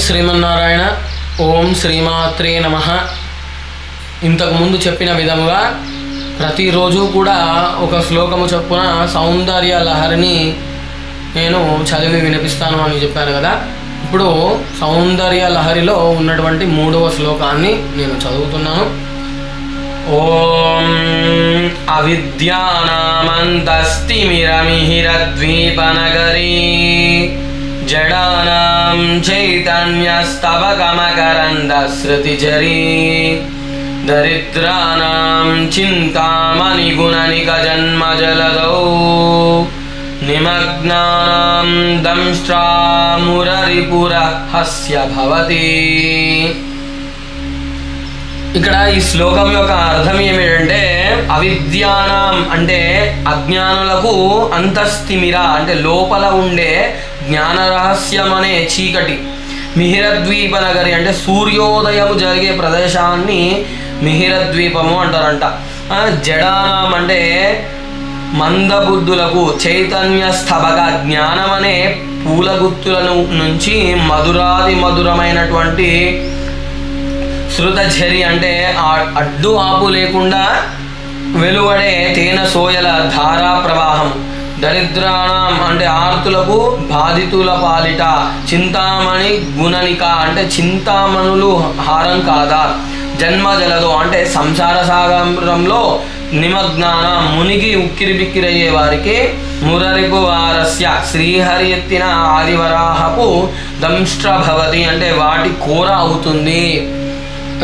శ్రీమన్నారాయణ. ఓం శ్రీమాత్రే నమః. ఇంతకుముందు చెప్పిన విధముగా ప్రతిరోజు కూడా ఒక శ్లోకము చొప్పున సౌందర్య లహరిని నేను చదివి వినిపిస్తాను అని చెప్పాను కదా. ఇప్పుడు సౌందర్య లహరిలో ఉన్నటువంటి 3వ శ్లోకాన్ని నేను చదువుతున్నాను. ఓం అవిద్యానామంతస్తిమిరమిహిరద్వీపనగరీ జడానాం చైతన్యస్తవకమకరందశ్రుతిజరీ దరిద్రానాం చింతామణిగుణనిక జన్మజలదౌ నిమగ్నానాం దంష్ట్రామురరిపురహస్య భవతి. ఇక్కడ ఈ శ్లోకం యొక్క అర్థం ఏమిటంటే, అవిద్యానాం అంటే అజ్ఞానులకు, అంతస్థిమిర అంటే లోపల ఉండే జ్ఞాన రహస్యం అనే చీకటి, మిహిరద్వీప నగరి అంటే సూర్యోదయము జరిగే ప్రదేశాన్ని మిహిరద్వీపము అంటారంట. జడానాం అంటే మందబుద్ధులకు, చైతన్య స్థబక జ్ఞానం అనే పూలగుత్తులను నుంచి మధురాది మధురమైనటువంటి శృతఝరి అంటే అడ్డు ఆపు లేకుండా వెలువడే తేనె సోయల ధారా ప్రవాహం. దరిద్రాణం అంటే ఆర్తులకు, బాధితుల పాలిట చింతామణి గుణనిక అంటే చింతామణులు హారం కాదా. జన్మజలదో అంటే సంసార సాగరంలో నిమగ్నాన మునిగి ఉక్కిరి బిక్కిరయ్యే వారికి, మురరిపు వారస్య శ్రీహరి ఎత్తిన ఆదివరాహపు దంష్ట్రభవతి అంటే వాటి కోర అవుతుంది.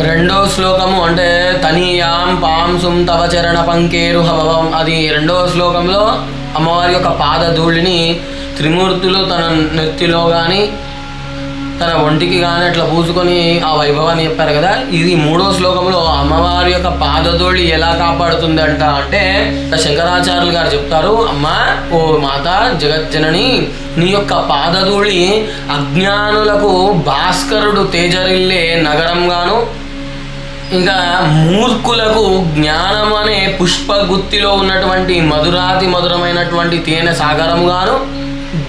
2వ శ్లోకము అంటే తనీయాం పాంసుం తవ చరణ పంకేరుహభవం, అది 2వ శ్లోకంలో అమ్మవారి యొక్క పాదధూళిని త్రిమూర్తులు తన నెత్తిలో కానీ తన ఒంటికి కానీ అట్లా పూసుకొని ఆ వైభవాన్ని చెప్పారు కదా. ఇది 3వ శ్లోకంలో అమ్మవారి యొక్క పాదధూళి ఎలా కాపాడుతుంది అంటే శంకరాచార్యులు గారు చెప్తారు, అమ్మా ఓ మాత జగజ్జనని, నీ యొక్క పాదధూళి అజ్ఞానులకు భాస్కరుడు తేజరిల్లే నగరంగాను, ఇంకా మూర్ఖులకు జ్ఞానం అనే పుష్పగుత్తిలో ఉన్నటువంటి మధురాతి మధురమైనటువంటి తేనె సాగరముగాను,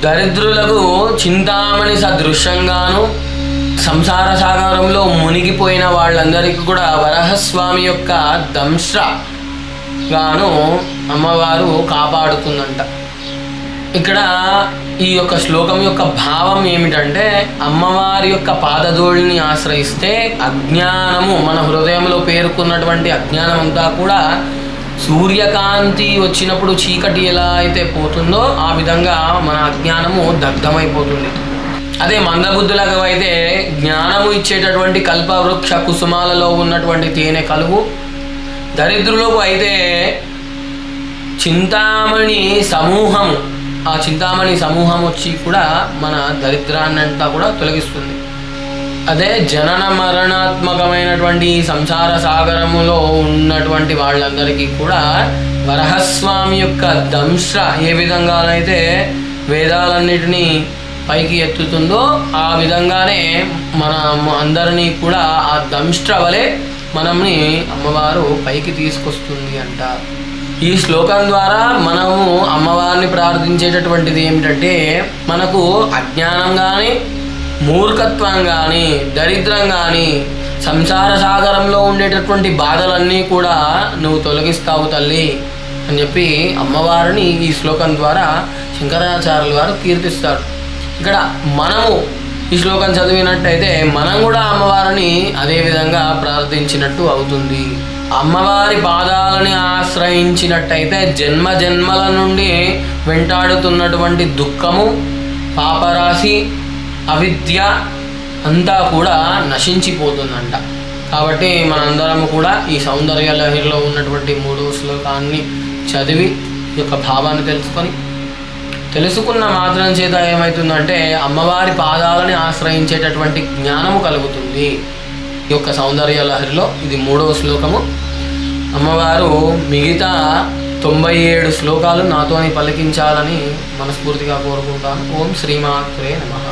దరిద్రులకు చింతామణి సదృశ్యంగాను, సంసార సాగరంలో మునిగిపోయిన వాళ్ళందరికీ కూడా వరహస్వామి యొక్క దంష్ట్రగాను అమ్మవారు కాపాడుతుందంట. ఇక్కడ ఈ యొక్క శ్లోకం యొక్క భావం ఏమిటంటే, అమ్మవారి యొక్క పాదధూళిని ఆశ్రయిస్తే అజ్ఞానము, మన హృదయంలో పేరుకున్నటువంటి అజ్ఞానం అంతా కూడా సూర్యకాంతి వచ్చినప్పుడు చీకటి ఎలా అయితే పోతుందో ఆ విధంగా మన అజ్ఞానము దగ్ధమైపోతుంది. అదే మందబుద్ధులకు అయితే జ్ఞానము ఇచ్చేటటువంటి కల్పవృక్ష కుసుమాలలో ఉన్నటువంటి తేనె కలుగు, దరిద్రులకు అయితే చింతామణి సమూహము, ఆ చింతామణి సమూహం వచ్చి కూడా మన దరిద్రాన్నంతా కూడా తొలగిస్తుంది. అదే జనన మరణాత్మకమైనటువంటి సంసార సాగరములో ఉన్నటువంటి వాళ్ళందరికీ కూడా వరహస్వామి యొక్క దంష్ట్ర ఏ విధంగానైతే వేదాలన్నిటినీ పైకి ఎత్తుతుందో ఆ విధంగానే మన అందరినీ కూడా ఆ దంష్ట్ర వలె మనల్ని అమ్మవారు పైకి తీసుకొస్తుంది అంట. ఈ శ్లోకం ద్వారా మనము అమ్మవారిని ప్రార్థించేటటువంటిది ఏమిటంటే, మనకు అజ్ఞానం కానీ, మూర్ఖత్వం కానీ, దరిద్రం కానీ, సంసార సాగరంలో ఉండేటటువంటి బాధలన్నీ కూడా నువ్వు తొలగిస్తావు తల్లి అని చెప్పి అమ్మవారిని ఈ శ్లోకం ద్వారా శంకరాచార్యులు వారు కీర్తిస్తారు. ఇక్కడ మనము ఈ శ్లోకం చదివినట్టయితే మనం కూడా అమ్మవారిని అదే విధంగా ప్రార్థించినట్టు అవుతుంది. అమ్మవారి పాదాలని ఆశ్రయించినట్టయితే జన్మ జన్మల నుండి వెంటాడుతున్నటువంటి దుఃఖము, పాపరాశి, అవిద్య అంతా కూడా నశించిపోతుందంట. కాబట్టి మనందరము కూడా ఈ సౌందర్య లహరిలో ఉన్నటువంటి 3వ శ్లోకాన్ని చదివి ఈ యొక్క భావాన్ని తెలుసుకున్న మాత్రం చేత ఏమవుతుందంటే అమ్మవారి పాదాలని ఆశ్రయించేటటువంటి జ్ఞానము కలుగుతుంది. ఈ యొక్క సౌందర్య లహరిలో ఇది 3వ శ్లోకము. అమ్మవారు మిగతా 97 శ్లోకాలు నాతోని పలికించాలని మనస్ఫూర్తిగా కోరుకుంటాను. ఓం శ్రీమాత్రే నమః.